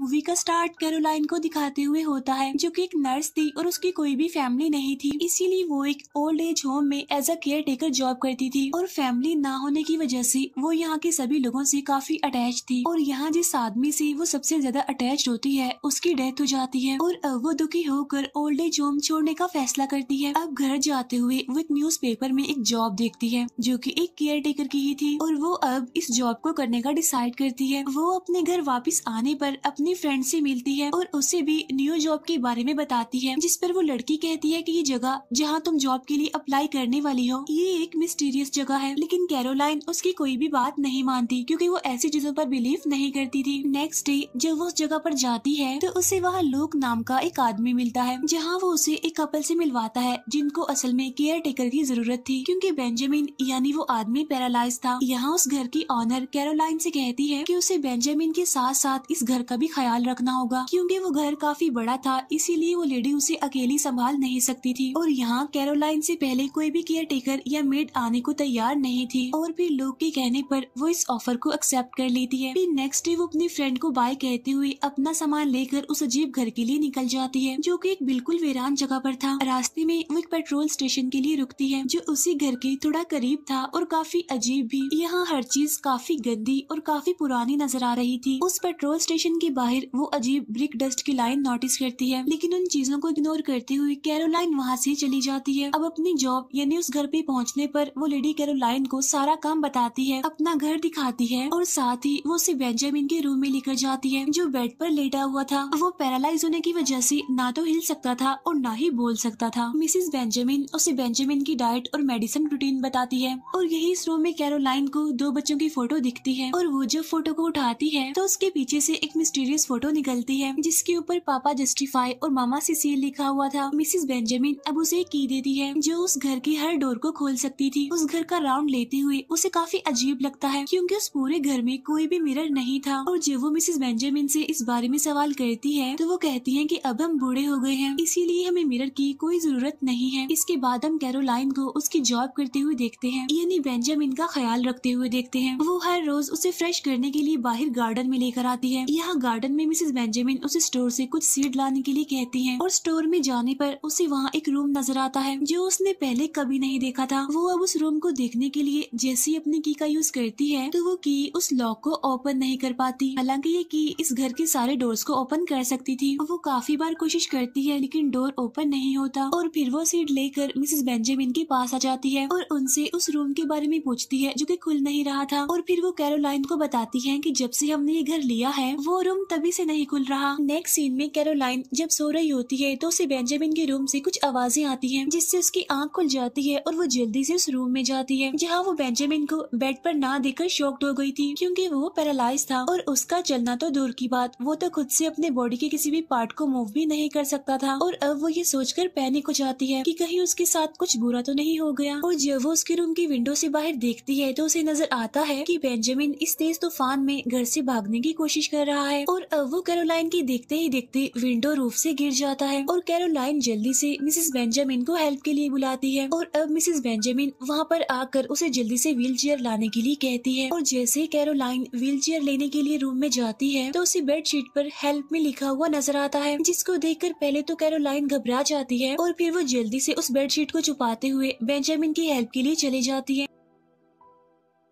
Movie का start Caroline को दिखाते हुए होता है, जो कि एक नर्स थी और उसकी कोई भी फैमिली नहीं थी। इसीलिए वो एक ओल्ड एज होम में as a caretaker job करती थी और फैमिली ना होने की वजह से वो यहाँ के सभी लोगों से काफी अटैच थी। और यहाँ जिस आदमी से वो सबसे ज्यादा अटैच होती है उसकी डेथ हो जाती है और अब वो दुखी होकर ओल्ड एज होम छोड़ने का फैसला करती है। अब घर जाते हुए वो एक न्यूज़पेपर में एक जॉब देखती है जो कि एक केयर टेकर की ही थी और वो अब इस जॉब को करने का डिसाइड करती है। वो अपने घर वापस आने पर अपनी फ्रेंड से मिलती है और उसे भी न्यू जॉब के बारे में बताती है, जिस पर वो लड़की कहती है कि ये जगह जहाँ तुम जॉब के लिए अप्लाई करने वाली हो ये एक मिस्टीरियस जगह है। लेकिन कैरोलाइन उसकी कोई भी बात नहीं मानती क्योंकि वो ऐसी चीजों पर बिलीव नहीं करती थी। नेक्स्ट डे जब वो उस जगह पर जाती है तो उसे वहाँ लूक नाम का एक आदमी मिलता है, जहाँ वो उसे एक कपल से मिलवाता है जिनको असल में केयर टेकर की जरूरत थी क्योंकि बेंजामिन यानी वो आदमी पैरालाइज था। यहाँ उस घर की ऑनर कैरोलाइन से कहती है कि उसे बेंजामिन के साथ साथ इस घर का भी ख्याल रखना होगा क्योंकि वो घर काफी बड़ा था, इसीलिए वो लेडी उसे अकेली संभाल नहीं सकती थी। और यहाँ कैरोलाइन से पहले कोई भी केयर टेकर या मेड आने को तैयार नहीं थी और फिर लोग के कहने पर वो इस ऑफर को एक्सेप्ट कर लेती है। फिर नेक्स्ट डे वो अपनी फ्रेंड को बाय कहते हुए अपना सामान लेकर उस अजीब घर के लिए निकल जाती है जो कि एक बिल्कुल वीरान जगह पर था। रास्ते में वो एक पेट्रोल स्टेशन के लिए रुकती है जो उसी घर के थोड़ा करीब था और काफी अजीब भी। यहाँ हर चीज काफी गंदी और काफी पुरानी नजर आ रही थी। उस पेट्रोल स्टेशन के बाहर वो अजीब ब्रिक डस्ट की लाइन नोटिस करती है, लेकिन उन चीजों को इग्नोर करते हुए कैरोलाइन वहाँ से चली जाती है। अब अपनी जॉब यानी उस घर पे पहुँचने पर वो लेडी कैरोलाइन को सारा काम बताती है, अपना घर दिखाती है और साथ ही वो उसे बेंजामिन के रूम में लेकर जाती है जो बेड पर लेटा हुआ था। वो पैरालाइज होने की वजह से ना तो हिल सकता था और ना ही बोल सकता था। मिसेस बेंजामिन उसे बेंजामिन की डाइट और मेडिसिन रूटीन बताती है और यही इस रूम में कैरोलाइन को दो बच्चों की फोटो दिखती है और वो जब फोटो को उठाती है तो उसके पीछे से एक मिस्टीरियस फोटो निकलती है जिसके ऊपर पापा जस्टिफाई और मामा सिसिल लिखा हुआ था। मिसेस बेंजामिन अब उसे की देती है जो उस घर की हर डोर को खोल सकती थी। उस घर का राउंड लेते हुए उसे काफी अजीब लगता है क्योंकि उस पूरे घर में कोई भी मिरर नहीं था। और जब वो मिसेस बेंजामिन से इस बारे में सवाल करती है तो वो कहती है कि अब हम बूढ़े हो गए हैं, इसीलिए हमें मिरर की कोई जरूरत नहीं है। इसके बाद हम कैरोलाइन को उसकी जॉब करते हुए देखते हैं, यानी बेंजामिन का ख्याल रखते हुए देखते हैं। वो हर रोज उसे फ्रेश करने के लिए बाहर गार्डन में लेकर आती है। यहाँ गार्डन में मिसेस बेंजामिन उसे स्टोर से कुछ सीड लाने के लिए कहती है और स्टोर में जाने पर उसे वहाँ एक रूम नजर आता है जो उसने पहले कभी नहीं देखा था। वो अब उस रूम को देखने के लिए जैसे अपनी की का यूज करती है तो वो की उस लॉक को ओपन नहीं कर पाती। हालांकि ये की इस घर के सारे डोर्स को ओपन कर सकती थी। वो काफी बार कोशिश करती है लेकिन डोर ओपन नहीं होता और फिर वो सीड लेकर मिसेस बेंजामिन के पास आ जाती है और उनसे उस रूम के बारे में पूछती है जो कि खुल नहीं रहा था। और फिर वो कैरोलाइन को बताती है कि जब से हमने ये घर लिया है वो रूम तभी से नहीं खुल रहा। नेक्स्ट सीन में कैरोलाइन जब सो रही होती है तो उसे बेंजामिन के रूम से कुछ आवाजें आती हैं जिससे उसकी आंख खुल जाती है और वो जल्दी से उस रूम में जाती है जहाँ वो बेंजामिन को बेड पर ना देखकर शॉक्ड हो गई थी क्योंकि वो पैरालाइज था और उसका चलना तो दूर की बात, वो तो खुद से अपने बॉडी के किसी भी पार्ट को मूव भी नहीं कर सकता था। और अब वो ये सोचकर पैनिक हो जाती है कि कहीं उसके साथ कुछ बुरा तो नहीं हो गया। और जब वो उसके रूम की विंडो से बाहर देखती है तो उसे नजर आता है कि बेंजामिन इस तेज तूफान में घर से भागने की कोशिश कर रहा है और अब वो कैरोलाइन की देखते ही देखते विंडो रूफ से गिर जाता है और कैरोलाइन जल्दी से मिसेस बेंजामिन को हेल्प के लिए बुलाती है। और अब मिसेस बेंजामिन वहाँ पर आकर उसे जल्दी से व्हील चेयर लाने के लिए कहती है और जैसे कैरोलाइन व्हील चेयर लेने के लिए रूम में जाती है तो उसे बेडशीट पर हेल्प में लिखा हुआ नजर आता है, जिसको देखकर पहले तो कैरोलाइन घबरा जाती है और फिर वो जल्दी से उस बेडशीट को छुपाते हुए बेंजामिन की हेल्प के लिए चली जाती है।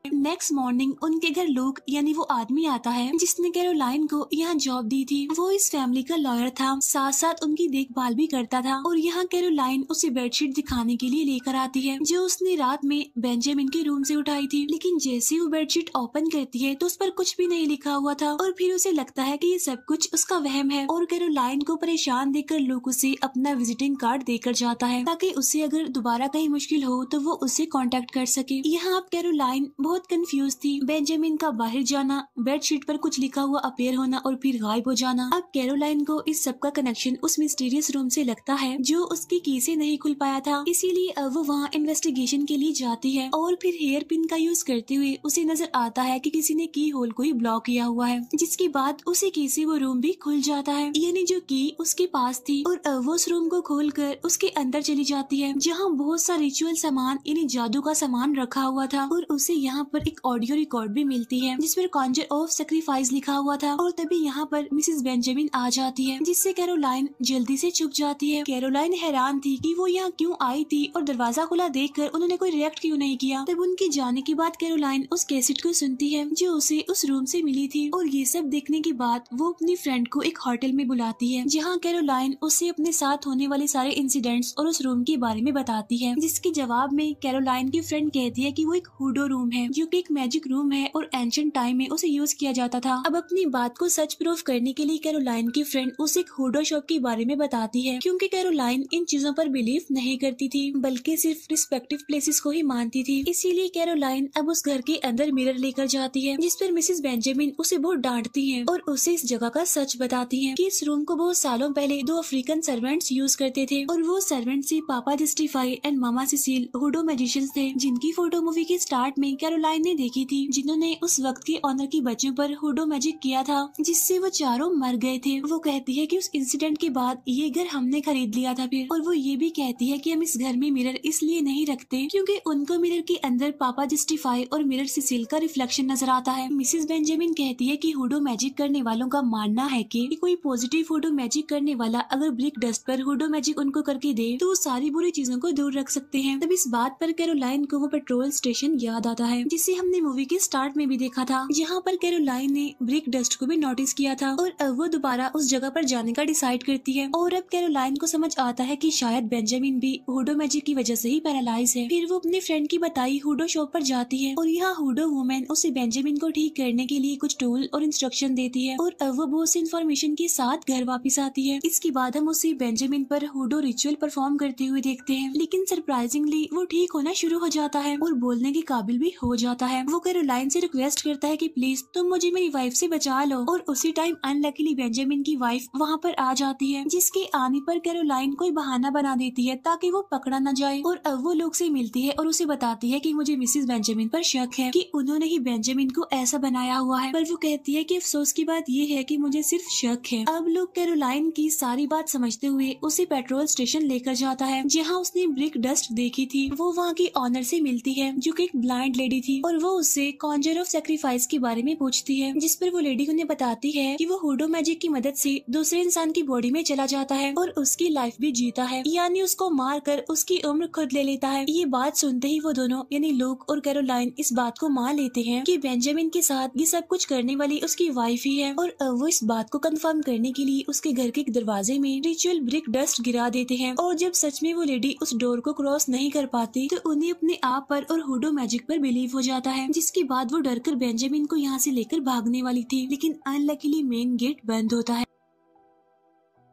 नेक्स्ट मॉर्निंग उनके घर लूक यानी वो आदमी आता है जिसने कैरोलाइन को यहाँ जॉब दी थी। वो इस फैमिली का लॉयर था, साथ साथ उनकी देखभाल भी करता था। और यहाँ कैरोलाइन उसे बेडशीट दिखाने के लिए लेकर आती है जो उसने रात में बेंजामिन के रूम से उठाई थी। लेकिन जैसे वो बेडशीट ओपन करती है तो उस पर कुछ भी नहीं लिखा हुआ था और फिर उसे लगता है कि ये सब कुछ उसका वहम है। और कैरोलाइन को परेशान देखकर लूक उसे अपना विजिटिंग कार्ड देकर जाता है ताकि उसे अगर दोबारा कहीं मुश्किल हो तो वो उसे कांटेक्ट कर सके। यहाँ अब कैरोलाइन बहुत कंफ्यूज थी, बेंजामिन का बाहर जाना, बेडशीट पर कुछ लिखा हुआ अपीयर होना और फिर गायब हो जाना। अब कैरोलाइन को इस सब का कनेक्शन उस मिस्टीरियस रूम से लगता है जो उसकी की से नहीं खुल पाया था, इसीलिए अब वो वहाँ इन्वेस्टिगेशन के लिए जाती है। और फिर हेयर पिन का यूज करते हुए उसे नजर आता है कि किसी ने की होल को ही ब्लॉक किया हुआ है, जिसके बाद उसे की से वो रूम भी खुल जाता है, यानी जो की उसके पास थी। और अब वो उस रूम को खोल कर उसके अंदर चली जाती है जहाँ बहुत सा रिचुअल सामान यानी जादू का सामान रखा हुआ था और उसे यहाँ यहाँ पर एक ऑडियो रिकॉर्ड भी मिलती है जिस पर कॉन्जर ऑफ सैक्रिफाइस लिखा हुआ था। और तभी यहाँ पर मिसेस बेंजामिन आ जाती है जिससे कैरोलाइन जल्दी से छुप जाती है। कैरोलाइन हैरान थी कि वो यहाँ क्यों आई थी और दरवाजा खुला देखकर उन्होंने कोई रिएक्ट क्यों नहीं किया। तब उनके जाने के बाद कैरोलाइन उस कैसेट को सुनती है जो उसे उस रूम से मिली थी और ये सब देखने के बाद वो अपनी फ्रेंड को एक होटल में बुलाती है जहाँ कैरोलाइन उसे अपने साथ होने वाले सारे इंसिडेंट्स और उस रूम के बारे में बताती है। जिसके जवाब में कैरोलाइन की फ्रेंड कहती है कि वो एक हुडो रूम है जो कि एक मैजिक रूम है और एंशिएंट टाइम में उसे यूज किया जाता था। अब अपनी बात को सच प्रूफ करने के लिए कैरोलाइन की फ्रेंड उसे एक हुडो शॉप के बारे में बताती है क्योंकि कैरोलाइन इन चीजों पर बिलीव नहीं करती थी बल्कि सिर्फ रिस्पेक्टिव प्लेसेस को ही मानती थी। इसीलिए कैरोलाइन अब उस घर के अंदर मिरर लेकर जाती है जिस पर मिसेस बेंजामिन उसे बहुत डांटती है और उसे इस जगह का सच बताती है कि इस रूम को बहुत सालों पहले 2 अफ्रीकन सर्वेंट्स यूज करते थे और वो सर्वेंट्स ही papa justify and mama cecile hoodoo magicians थे जिनकी फोटो मूवी के स्टार्ट में कैरोलाइन ने देखी थी, जिन्होंने उस वक्त के ऑनर की बच्चों पर हुडो मैजिक किया था जिससे वो चारों मर गए थे। वो कहती है कि उस इंसिडेंट के बाद ये घर हमने खरीद लिया था फिर, और वो ये भी कहती है कि हम इस घर में मिरर इसलिए नहीं रखते क्योंकि उनको मिरर के अंदर पापा जस्टिफाई और मिरर सिसिल का रिफ्लेक्शन नजर आता है। मिसेस बेंजामिन कहती है कि हुडो मैजिक करने वालों का मानना है कि कोई पॉजिटिव हुडो मैजिक करने वाला अगर ब्रिक डस्ट पर हुडो मैजिक उनको करके दे तो वो सारी बुरी चीजों को दूर रख सकते हैं। तब इस बात पर कैरोलाइन को वो पेट्रोल स्टेशन याद आता है जिसे हमने मूवी के स्टार्ट में भी देखा था, जहाँ पर कैरोलाइन ने ब्रिक डस्ट को भी नोटिस किया था और अब वो दोबारा उस जगह पर जाने का डिसाइड करती है। और अब कैरोलाइन को समझ आता है कि शायद बेंजामिन भी हुडो मैजिक की वजह से ही पैरालाइज है। फिर वो अपने फ्रेंड की बताई हुडो शॉप पर जाती है और यहाँ हुडो वुमेन उसे बेंजामिन को ठीक करने के लिए कुछ टूल और इंस्ट्रक्शन देती है और अब वो बहुत सी इन्फॉर्मेशन के साथ घर वापस आती है। इसके बाद हम उसे बेंजामिन पर हुडो रिचुअल परफॉर्म करते हुए देखते हैं, लेकिन सरप्राइजिंगली वो ठीक होना शुरू हो जाता है और बोलने के काबिल भी हो जाता है। वो कैरोलाइन से रिक्वेस्ट करता है कि प्लीज तुम मुझे मेरी वाइफ से बचा लो, और उसी टाइम अनलकीली बेंजामिन की वाइफ वहाँ पर आ जाती है जिसके आने पर कैरोलाइन कोई बहाना बना देती है ताकि वो पकड़ा न जाए। और अब वो लोग से मिलती है और उसे बताती है कि मुझे मिसेस बेंजामिन पर शक है कि उन्होंने ही बेंजामिन को ऐसा बनाया हुआ है, पर वो कहती है कि अफसोस की बात ये है कि मुझे सिर्फ शक है। अब लोग कैरोलाइन की सारी बात समझते हुए उसे पेट्रोल स्टेशन लेकर जाता है जहाँ उसने ब्रिक डस्ट देखी थी। वो वहाँ की ऑनर से मिलती है जो कि एक ब्लाइंड लेडी थी और वो उससे कॉन्जर ऑफ सैक्रिफाइस के बारे में पूछती है, जिस पर वो लेडी उन्हें बताती है कि वो हुडो मैजिक की मदद से दूसरे इंसान की बॉडी में चला जाता है और उसकी लाइफ भी जीता है, यानी उसको मार कर उसकी उम्र खुद ले लेता है। ये बात सुनते ही वो दोनों यानी लूक और कैरोलाइन इस बात को मान लेते हैं कि बेंजामिन के साथ ये सब कुछ करने वाली उसकी वाइफ ही है, और वो इस बात को कंफर्म करने के लिए उसके घर के दरवाजे में रिचुअल ब्रिक डस्ट गिरा देते हैं। और जब सच में वो लेडी उस डोर को क्रॉस नहीं कर पाती तो उन्हें अपने आप पर और हुडो मैजिक पर बिलीव हो जाता है, जिसके बाद वो डरकर बेंजामिन को यहाँ से लेकर भागने वाली थी, लेकिन अनलकीली मेन गेट बंद होता है।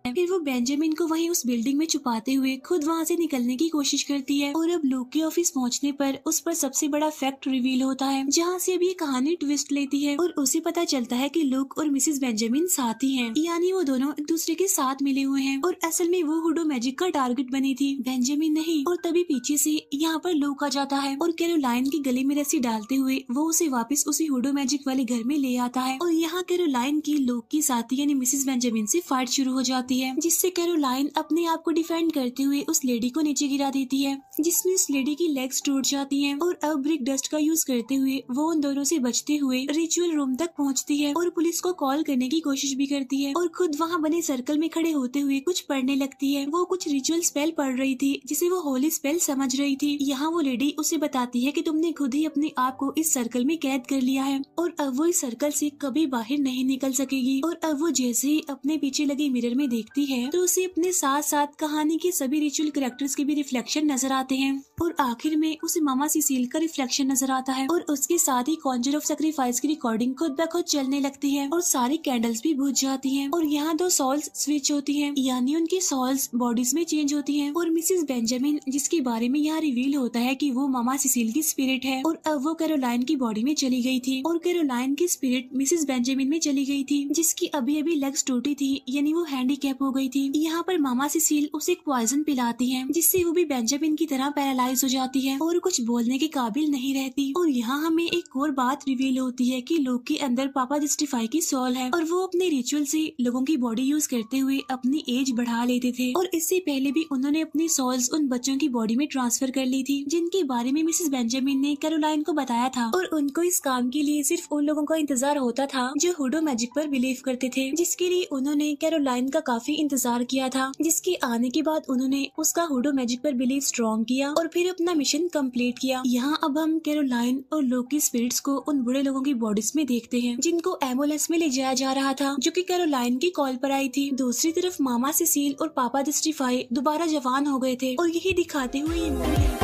फिर वो बेंजामिन को वहीं उस बिल्डिंग में छुपाते हुए खुद वहाँ से निकलने की कोशिश करती है। और अब लूक के ऑफिस पहुँचने पर उस पर सबसे बड़ा फैक्ट रिवील होता है, जहाँ से अब ये कहानी ट्विस्ट लेती है और उसे पता चलता है कि लूक और मिसेस बेंजामिन साथी हैं, यानी वो दोनों एक दूसरे के साथ मिले हुए हैं और असल में वो हुडो मैजिक का टारगेट बनी थी, बेंजामिन नहीं। और तभी पीछे से यहाँ पर लूक आ जाता है और कैरोलाइन के गले में रस्सी डालते हुए वो उसे वापस उसी हुडो मैजिक वाले घर में ले आता है। और यहाँ कैरोलाइन की लूक की साथी यानी मिसेस बेंजामिन से फाइट शुरू हो जाती है, जिससे कैरोलाइन अपने आप को डिफेंड करते हुए उस लेडी को नीचे गिरा देती है, जिसमें उस लेडी की लेग्स टूट जाती हैं। और अब ब्रिक डस्ट का यूज करते हुए वो उन दोनों से बचते हुए रिचुअल रूम तक पहुंचती है और पुलिस को कॉल करने की कोशिश भी करती है और खुद वहां बने सर्कल में खड़े होते हुए कुछ पढ़ने लगती है। वो कुछ रिचुअल स्पेल पढ़ रही थी जिसे वो होली स्पेल समझ रही थी। यहाँ वो लेडी उसे बताती है कि तुमने खुद ही अपने आप को इस सर्कल में कैद कर लिया है और अब वो इस सर्कल से कभी बाहर नहीं निकल सकेगी। और अब वो जैसे ही अपने पीछे लगे मिरर में देखती है तो उसे अपने साथ साथ कहानी के सभी रिचुअल कैरेक्टर्स के भी रिफ्लेक्शन नजर आते हैं और आखिर में उसे मामा सिसिल का रिफ्लेक्शन नजर आता है और उसके साथ ही कॉन्जर ऑफ सैक्रिफाइस की रिकॉर्डिंग खुद ब खुद चलने लगती है और सारी कैंडल्स भी बुझ जाती हैं। और यहाँ 2 सोल्स स्विच होती हैं, यानी उनकी सोल्स बॉडीज में चेंज होती हैं। और मिसेस बेंजामिन, जिसके बारे में यहाँ रिवील होता है कि वो मामा सिसिल की स्पिरिट है और अब वो कैरोलाइन की बॉडी में चली गई थी और कैरोलाइन की स्पिरिट मिसेस बेंजामिन में चली गई थी, जिसकी अभी अभी लेग्स टूटी थी, यानी वो हैंडीकैप किडनैप हो गई थी। यहाँ पर मामा सिसिल उसे एक पॉइजन पिलाती है, जिससे वो भी बेंजामिन की तरह पैरालाइज हो जाती है और कुछ बोलने के काबिल नहीं रहती। और यहाँ हमें एक और बात रिवील होती है कि लोग के अंदर पापा जस्टिफाई की सोल है और वो अपने रिचुअल से लोगों की बॉडी यूज करते हुए अपनी एज बढ़ा लेते थे। और इससे पहले भी उन्होंने अपनी सोल्स उन बच्चों की बॉडी में ट्रांसफर कर ली थी, जिनके बारे में मिसेस बेंजामिन ने कैरोलाइन को बताया था। और उनको इस काम के लिए सिर्फ उन लोगों का इंतजार होता था जो हुडो मैजिक पर बिलीव करते थे, जिसके लिए उन्होंने कैरोलाइन का काफी इंतजार किया था। जिसके आने के बाद उन्होंने उसका हुडो मैजिक पर बिलीव स्ट्रॉन्ग किया और फिर अपना मिशन कंप्लीट किया। यहाँ अब हम कैरोलाइन और लोग की स्पिरिट्स को उन बुरे लोगों की बॉडीज में देखते हैं, जिनको एम्बुलेंस में ले जाया जा रहा था, जो कि कैरोलाइन की कॉल पर आई थी। दूसरी तरफ मामा सिसिल और पापा जस्टिफाई दोबारा जवान हो गए थे और यही दिखाते हुए ये मूवी है।